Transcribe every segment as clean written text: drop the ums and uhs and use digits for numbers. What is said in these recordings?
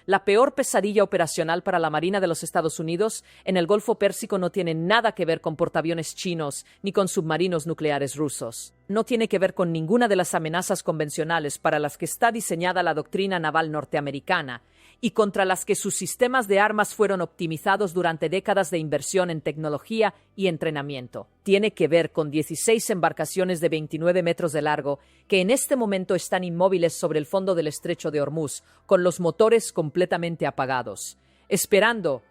La peor pesadilla operacional para la Marina de los Estados Unidos en el Golfo Pérsico no tiene nada que ver con portaaviones chinos ni con submarinos nucleares rusos. No tiene que ver con ninguna de las amenazas convencionales para las que está diseñada la doctrina naval norteamericana y contra las que sus sistemas de armas fueron optimizados durante décadas de inversión en tecnología y entrenamiento. Tiene que ver con 16 embarcaciones de 29 metros de largo que en este momento están inmóviles sobre el fondo del estrecho de Hormuz, con los motores completamente apagados, esperando,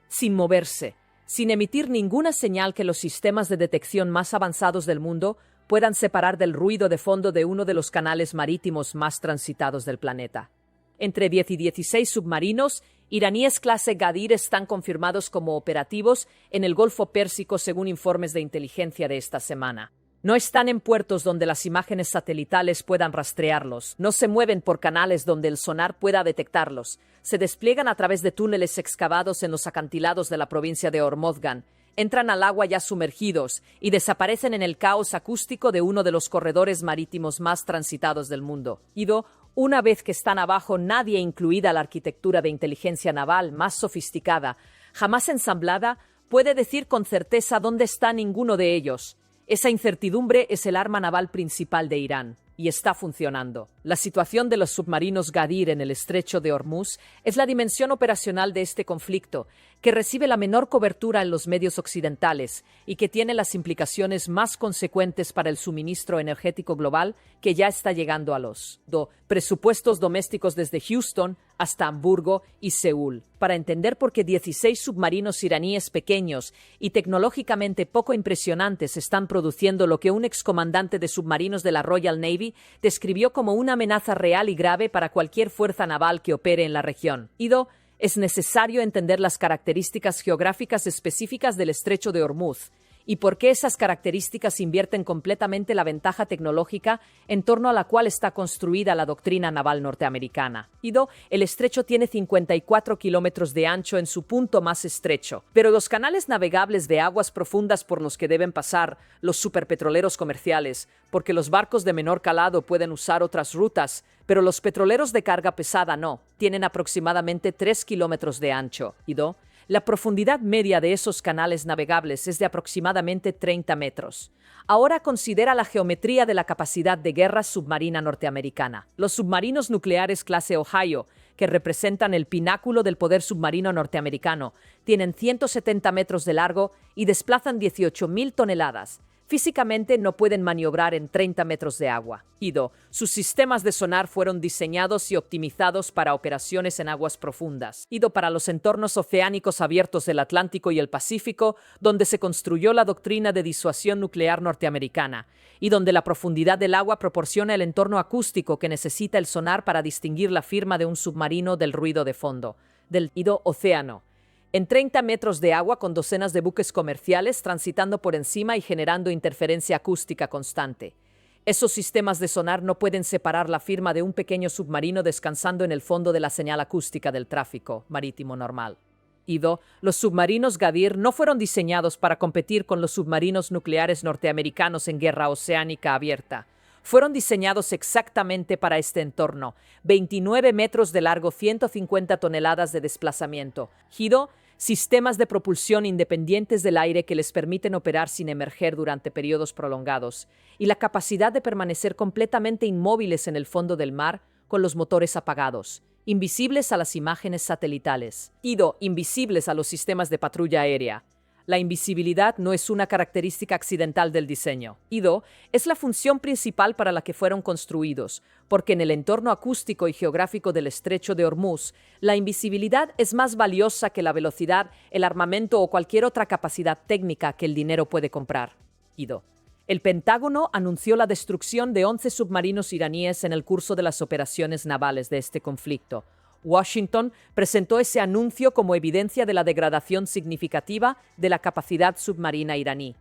sin moverse, sin emitir ninguna señal que los sistemas de detección más avanzados del mundo puedan separar del ruido de fondo de uno de los canales marítimos más transitados del planeta. Entre 10 y 16 submarinos iraníes clase Gadir están confirmados como operativos en el Golfo Pérsico según informes de inteligencia de esta semana. No están en puertos donde las imágenes satelitales puedan rastrearlos, no se mueven por canales donde el sonar pueda detectarlos, se despliegan a través de túneles excavados en los acantilados de la provincia de Hormozgan, entran al agua ya sumergidos y desaparecen en el caos acústico de uno de los corredores marítimos más transitados del mundo. Una vez que están abajo, nadie, incluida la arquitectura de inteligencia naval más sofisticada, jamás ensamblada, puede decir con certeza dónde está ninguno de ellos. Esa incertidumbre es el arma naval principal de Irán, y está funcionando. La situación de los submarinos Gadir en el estrecho de Hormuz es la dimensión operacional de este conflicto, que recibe la menor cobertura en los medios occidentales y que tiene las implicaciones más consecuentes para el suministro energético global que ya está llegando a los presupuestos domésticos desde Houston hasta Hamburgo y Seúl. Para entender por qué 16 submarinos iraníes pequeños y tecnológicamente poco impresionantes están produciendo lo que un excomandante de submarinos de la Royal Navy describió como una amenaza real y grave para cualquier fuerza naval que opere en la región. Es necesario entender las características geográficas específicas del estrecho de Hormuz y por qué esas características invierten completamente la ventaja tecnológica en torno a la cual está construida la doctrina naval norteamericana. El estrecho tiene 54 kilómetros de ancho en su punto más estrecho, pero los canales navegables de aguas profundas por los que deben pasar los superpetroleros comerciales, porque los barcos de menor calado pueden usar otras rutas, pero los petroleros de carga pesada no, tienen aproximadamente 3 kilómetros de ancho. La profundidad media de esos canales navegables es de aproximadamente 30 metros. Ahora considera la geometría de la capacidad de guerra submarina norteamericana. Los submarinos nucleares clase Ohio, que representan el pináculo del poder submarino norteamericano, tienen 170 metros de largo y desplazan 18.000 toneladas. Físicamente no pueden maniobrar en 30 metros de agua. Sus sistemas de sonar fueron diseñados y optimizados para operaciones en aguas profundas. Para los entornos oceánicos abiertos del Atlántico y el Pacífico, donde se construyó la doctrina de disuasión nuclear norteamericana, y donde la profundidad del agua proporciona el entorno acústico que necesita el sonar para distinguir la firma de un submarino del ruido de fondo, del océano. En 30 metros de agua con docenas de buques comerciales transitando por encima y generando interferencia acústica constante. Esos sistemas de sonar no pueden separar la firma de un pequeño submarino descansando en el fondo de la señal acústica del tráfico marítimo normal. Los submarinos Gadir no fueron diseñados para competir con los submarinos nucleares norteamericanos en guerra oceánica abierta. Fueron diseñados exactamente para este entorno. 29 metros de largo, 150 toneladas de desplazamiento. Sistemas de propulsión independientes del aire que les permiten operar sin emerger durante periodos prolongados, y la capacidad de permanecer completamente inmóviles en el fondo del mar con los motores apagados, invisibles a las imágenes satelitales, invisibles a los sistemas de patrulla aérea. La invisibilidad no es una característica accidental del diseño. Es la función principal para la que fueron construidos, porque en el entorno acústico y geográfico del estrecho de Hormuz, la invisibilidad es más valiosa que la velocidad, el armamento o cualquier otra capacidad técnica que el dinero puede comprar. El Pentágono anunció la destrucción de 11 submarinos iraníes en el curso de las operaciones navales de este conflicto. Washington presentó ese anuncio como evidencia de la degradación significativa de la capacidad submarina iraní.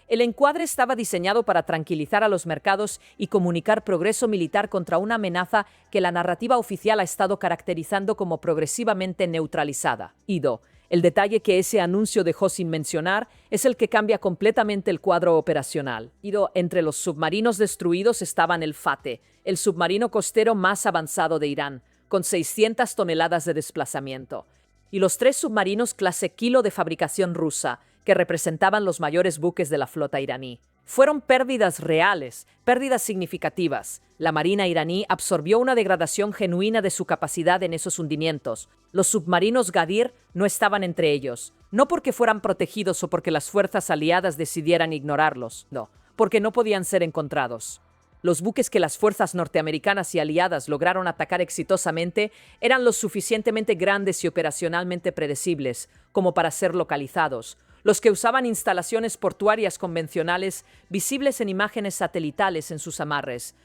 El encuadre estaba diseñado para tranquilizar a los mercados y comunicar progreso militar contra una amenaza que la narrativa oficial ha estado caracterizando como progresivamente neutralizada. El detalle que ese anuncio dejó sin mencionar es el que cambia completamente el cuadro operacional. Entre los submarinos destruidos estaban el Fateh, el submarino costero más avanzado de Irán, con 600 toneladas de desplazamiento, y los 3 submarinos clase Kilo de fabricación rusa, que representaban los mayores buques de la flota iraní. Fueron pérdidas reales, pérdidas significativas. La marina iraní absorbió una degradación genuina de su capacidad en esos hundimientos. Los submarinos Gadir no estaban entre ellos, no porque fueran protegidos o porque las fuerzas aliadas decidieran ignorarlos, no, porque no podían ser encontrados. Los buques que las fuerzas norteamericanas y aliadas lograron atacar exitosamente eran lo suficientemente grandes y operacionalmente predecibles como para ser localizados. Los que usaban instalaciones portuarias convencionales visibles en imágenes satelitales en sus amarres.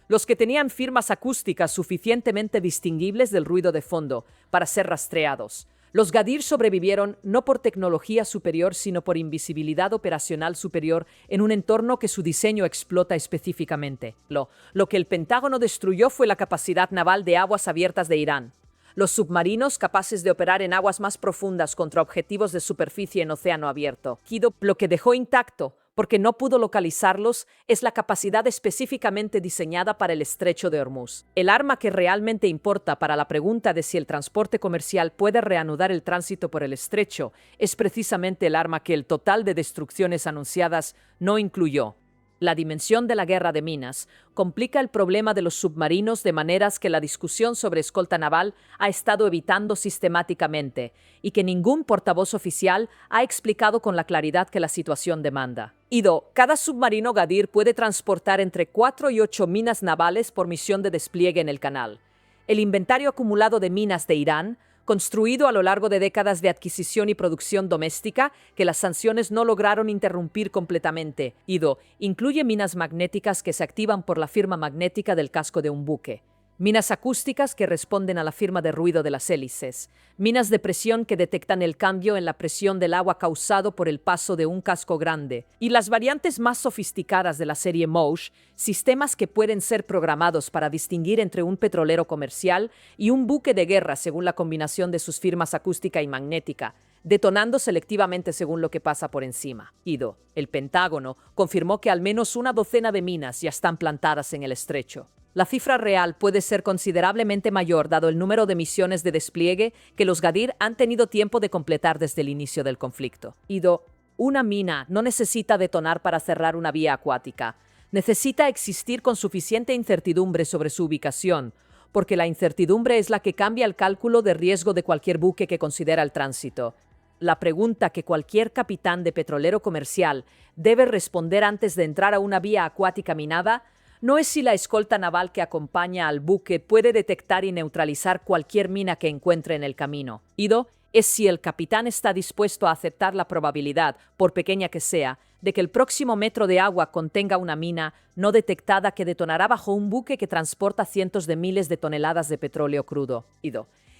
Los que tenían firmas acústicas suficientemente distinguibles del ruido de fondo para ser rastreados. Los Gadir sobrevivieron no por tecnología superior, sino por invisibilidad operacional superior en un entorno que su diseño explota específicamente. Lo que el Pentágono destruyó fue la capacidad naval de aguas abiertas de Irán. Los submarinos capaces de operar en aguas más profundas contra objetivos de superficie en océano abierto. Lo que dejó intacto, porque no pudo localizarlos, es la capacidad específicamente diseñada para el estrecho de Hormuz. El arma que realmente importa para la pregunta de si el transporte comercial puede reanudar el tránsito por el estrecho es precisamente el arma que el total de destrucciones anunciadas no incluyó. La dimensión de la guerra de minas complica el problema de los submarinos de maneras que la discusión sobre escolta naval ha estado evitando sistemáticamente y que ningún portavoz oficial ha explicado con la claridad que la situación demanda. Cada submarino Gadir puede transportar entre 4 y 8 minas navales por misión de despliegue en el canal. El inventario acumulado de minas de Irán, construido a lo largo de décadas de adquisición y producción doméstica que las sanciones no lograron interrumpir completamente. Incluye minas magnéticas que se activan por la firma magnética del casco de un buque, minas acústicas que responden a la firma de ruido de las hélices, minas de presión que detectan el cambio en la presión del agua causado por el paso de un casco grande, y las variantes más sofisticadas de la serie MOSH, sistemas que pueden ser programados para distinguir entre un petrolero comercial y un buque de guerra según la combinación de sus firmas acústica y magnética, detonando selectivamente según lo que pasa por encima. El Pentágono confirmó que al menos una docena de minas ya están plantadas en el estrecho. La cifra real puede ser considerablemente mayor dado el número de misiones de despliegue que los Gadir han tenido tiempo de completar desde el inicio del conflicto. Una mina no necesita detonar para cerrar una vía acuática. Necesita existir con suficiente incertidumbre sobre su ubicación, porque la incertidumbre es la que cambia el cálculo de riesgo de cualquier buque que considera el tránsito. La pregunta que cualquier capitán de petrolero comercial debe responder antes de entrar a una vía acuática minada no es si la escolta naval que acompaña al buque puede detectar y neutralizar cualquier mina que encuentre en el camino. Es si el capitán está dispuesto a aceptar la probabilidad, por pequeña que sea, de que el próximo metro de agua contenga una mina no detectada que detonará bajo un buque que transporta cientos de miles de toneladas de petróleo crudo.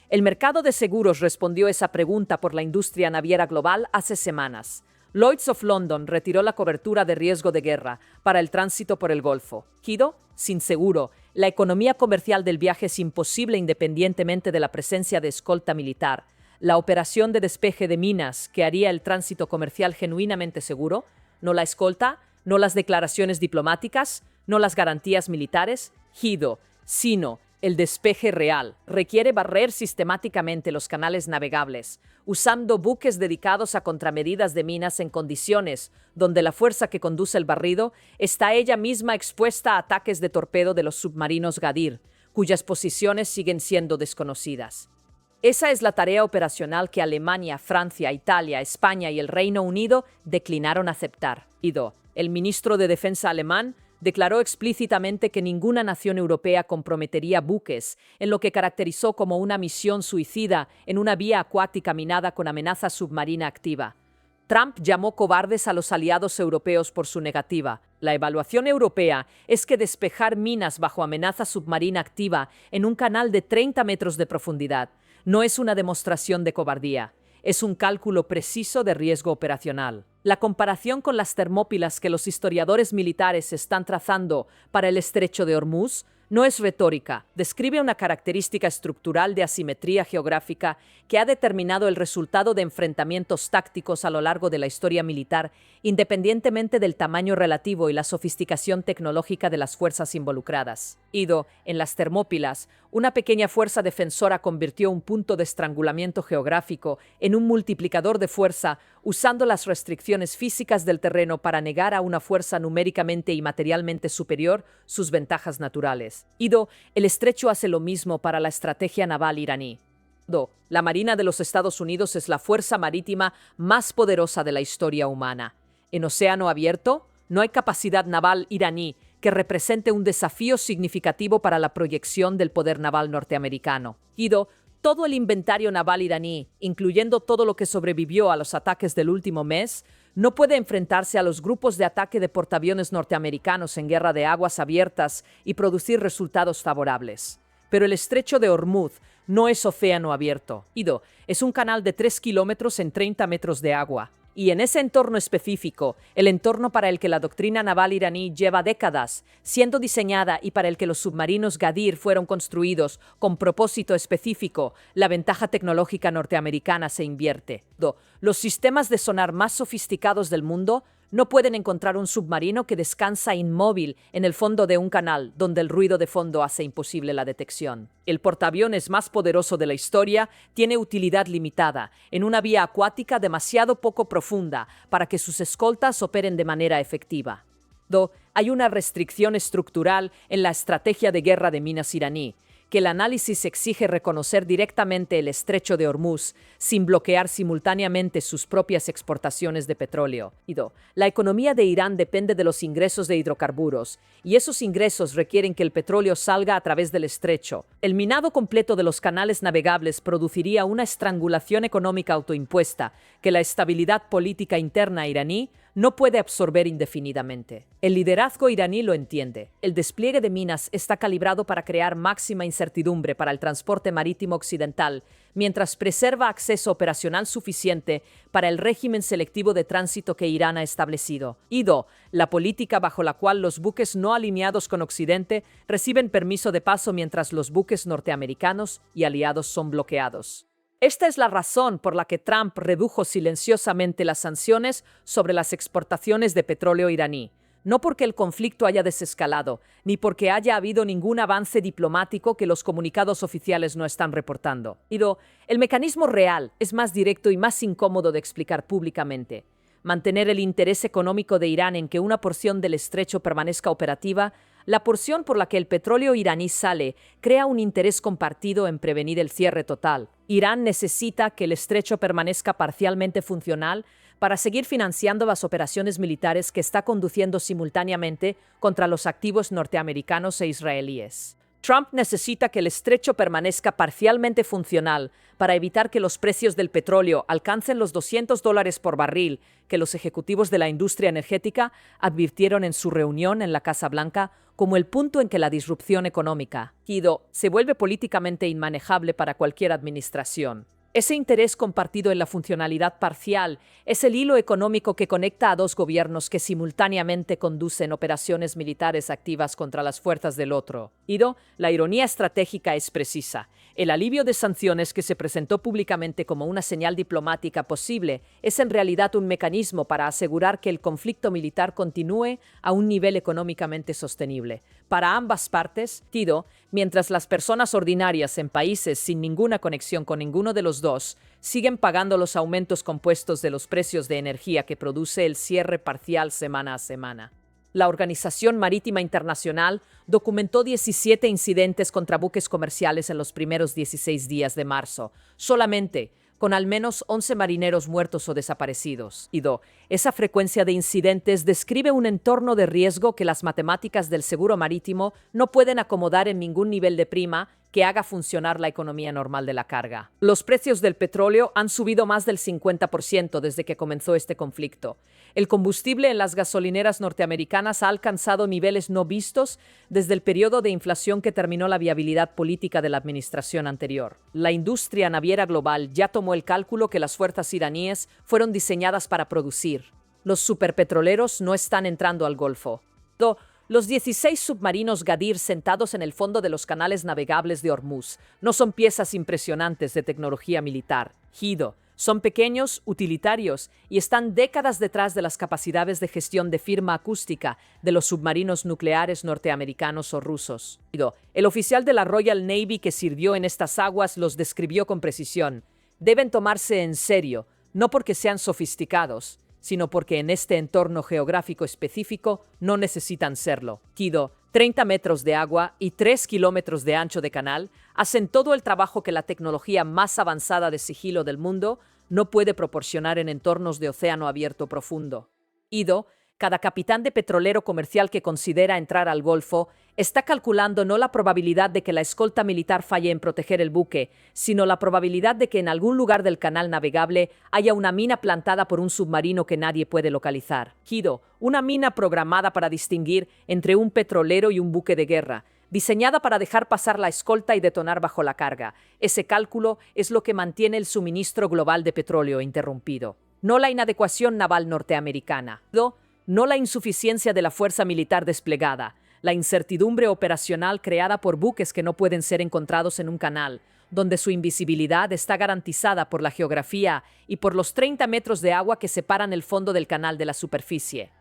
El mercado de seguros respondió esa pregunta por la industria naviera global hace semanas. Lloyd's of London retiró la cobertura de riesgo de guerra para el tránsito por el Golfo. Sin seguro, la economía comercial del viaje es imposible independientemente de la presencia de escolta militar. La operación de despeje de minas que haría el tránsito comercial genuinamente seguro, no la escolta, no las declaraciones diplomáticas, no las garantías militares, sino el despeje real. Requiere barrer sistemáticamente los canales navegables, usando buques dedicados a contramedidas de minas en condiciones donde la fuerza que conduce el barrido está ella misma expuesta a ataques de torpedo de los submarinos Gadir, cuyas posiciones siguen siendo desconocidas. Esa es la tarea operacional que Alemania, Francia, Italia, España y el Reino Unido declinaron aceptar. El ministro de Defensa alemán declaró explícitamente que ninguna nación europea comprometería buques en lo que caracterizó como una misión suicida en una vía acuática minada con amenaza submarina activa. Trump llamó cobardes a los aliados europeos por su negativa. La evaluación europea es que despejar minas bajo amenaza submarina activa en un canal de 30 metros de profundidad no es una demostración de cobardía. Es un cálculo preciso de riesgo operacional. La comparación con las termópilas que los historiadores militares están trazando para el estrecho de Hormuz no es retórica, describe una característica estructural de asimetría geográfica que ha determinado el resultado de enfrentamientos tácticos a lo largo de la historia militar, independientemente del tamaño relativo y la sofisticación tecnológica de las fuerzas involucradas. En las termópilas, una pequeña fuerza defensora convirtió un punto de estrangulamiento geográfico en un multiplicador de fuerza, usando las restricciones físicas del terreno para negar a una fuerza numéricamente y materialmente superior sus ventajas naturales. El estrecho hace lo mismo para la estrategia naval iraní. La Marina de los Estados Unidos es la fuerza marítima más poderosa de la historia humana. En océano abierto, no hay capacidad naval iraní que represente un desafío significativo para la proyección del poder naval norteamericano. Todo el inventario naval iraní, incluyendo todo lo que sobrevivió a los ataques del último mes, no puede enfrentarse a los grupos de ataque de portaaviones norteamericanos en guerra de aguas abiertas y producir resultados favorables. Pero el estrecho de Hormuz no es océano abierto. Es un canal de 3 kilómetros en 30 metros de agua. Y en ese entorno específico, el entorno para el que la doctrina naval iraní lleva décadas siendo diseñada y para el que los submarinos Ghadir fueron construidos con propósito específico, la ventaja tecnológica norteamericana se invierte. Los sistemas de sonar más sofisticados del mundo no pueden encontrar un submarino que descansa inmóvil en el fondo de un canal donde el ruido de fondo hace imposible la detección. El portaaviones más poderoso de la historia tiene utilidad limitada en una vía acuática demasiado poco profunda para que sus escoltas operen de manera efectiva. Hay una restricción estructural en la estrategia de guerra de minas iraní, que el análisis exige reconocer directamente el estrecho de Hormuz sin bloquear simultáneamente sus propias exportaciones de petróleo. La economía de Irán depende de los ingresos de hidrocarburos, y esos ingresos requieren que el petróleo salga a través del estrecho. El minado completo de los canales navegables produciría una estrangulación económica autoimpuesta que la estabilidad política interna iraní no puede absorber indefinidamente. El liderazgo iraní lo entiende. El despliegue de minas está calibrado para crear máxima incertidumbre para el transporte marítimo occidental, mientras preserva acceso operacional suficiente para el régimen selectivo de tránsito que Irán ha establecido. La política bajo la cual los buques no alineados con Occidente reciben permiso de paso mientras los buques norteamericanos y aliados son bloqueados. Esta es la razón por la que Trump redujo silenciosamente las sanciones sobre las exportaciones de petróleo iraní. No porque el conflicto haya desescalado, ni porque haya habido ningún avance diplomático que los comunicados oficiales no están reportando. El mecanismo real es más directo y más incómodo de explicar públicamente. Mantener el interés económico de Irán en que una porción del estrecho permanezca operativa, la porción por la que el petróleo iraní sale, crea un interés compartido en prevenir el cierre total. Irán necesita que el estrecho permanezca parcialmente funcional para seguir financiando las operaciones militares que está conduciendo simultáneamente contra los activos norteamericanos e israelíes. Trump necesita que el estrecho permanezca parcialmente funcional para evitar que los precios del petróleo alcancen los $200 por barril que los ejecutivos de la industria energética advirtieron en su reunión en la Casa Blanca como el punto en que la disrupción económica se vuelve políticamente inmanejable para cualquier administración. Ese interés compartido en la funcionalidad parcial es el hilo económico que conecta a dos gobiernos que simultáneamente conducen operaciones militares activas contra las fuerzas del otro. La ironía estratégica es precisa. El alivio de sanciones que se presentó públicamente como una señal diplomática posible es en realidad un mecanismo para asegurar que el conflicto militar continúe a un nivel económicamente sostenible. Para ambas partes, mientras las personas ordinarias en países sin ninguna conexión con ninguno de los dos siguen pagando los aumentos compuestos de los precios de energía que produce el cierre parcial semana a semana. La Organización Marítima Internacional documentó 17 incidentes contra buques comerciales en los primeros 16 días de marzo, solamente con al menos 11 marineros muertos o desaparecidos. Esa frecuencia de incidentes describe un entorno de riesgo que las matemáticas del seguro marítimo no pueden acomodar en ningún nivel de prima que haga funcionar la economía normal de la carga. Los precios del petróleo han subido más del 50% desde que comenzó este conflicto. El combustible en las gasolineras norteamericanas ha alcanzado niveles no vistos desde el periodo de inflación que terminó la viabilidad política de la administración anterior. La industria naviera global ya tomó el cálculo que las fuerzas iraníes fueron diseñadas para producir. Los superpetroleros no están entrando al Golfo. Los 16 submarinos Ghadir sentados en el fondo de los canales navegables de Hormuz no son piezas impresionantes de tecnología militar. Son pequeños, utilitarios y están décadas detrás de las capacidades de gestión de firma acústica de los submarinos nucleares norteamericanos o rusos. El oficial de la Royal Navy que sirvió en estas aguas los describió con precisión. Deben tomarse en serio, no porque sean sofisticados, sino porque en este entorno geográfico específico no necesitan serlo. 30 metros de agua y 3 kilómetros de ancho de canal hacen todo el trabajo que la tecnología más avanzada de sigilo del mundo no puede proporcionar en entornos de océano abierto profundo. Cada capitán de petrolero comercial que considera entrar al Golfo está calculando no la probabilidad de que la escolta militar falle en proteger el buque, sino la probabilidad de que en algún lugar del canal navegable haya una mina plantada por un submarino que nadie puede localizar. Una mina programada para distinguir entre un petrolero y un buque de guerra, diseñada para dejar pasar la escolta y detonar bajo la carga. Ese cálculo es lo que mantiene el suministro global de petróleo interrumpido. No la inadecuación naval norteamericana. No la insuficiencia de la fuerza militar desplegada, la incertidumbre operacional creada por buques que no pueden ser encontrados en un canal, donde su invisibilidad está garantizada por la geografía y por los 30 metros de agua que separan el fondo del canal de la superficie.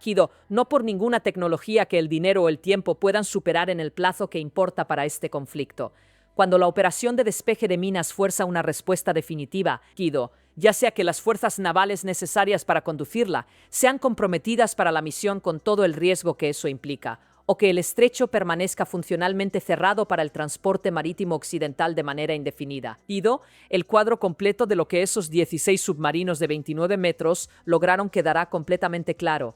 No por ninguna tecnología que el dinero o el tiempo puedan superar en el plazo que importa para este conflicto. Cuando la operación de despeje de minas fuerza una respuesta definitiva, ya sea que las fuerzas navales necesarias para conducirla sean comprometidas para la misión con todo el riesgo que eso implica, o que el estrecho permanezca funcionalmente cerrado para el transporte marítimo occidental de manera indefinida. El cuadro completo de lo que esos 16 submarinos de 29 metros lograron quedará completamente claro.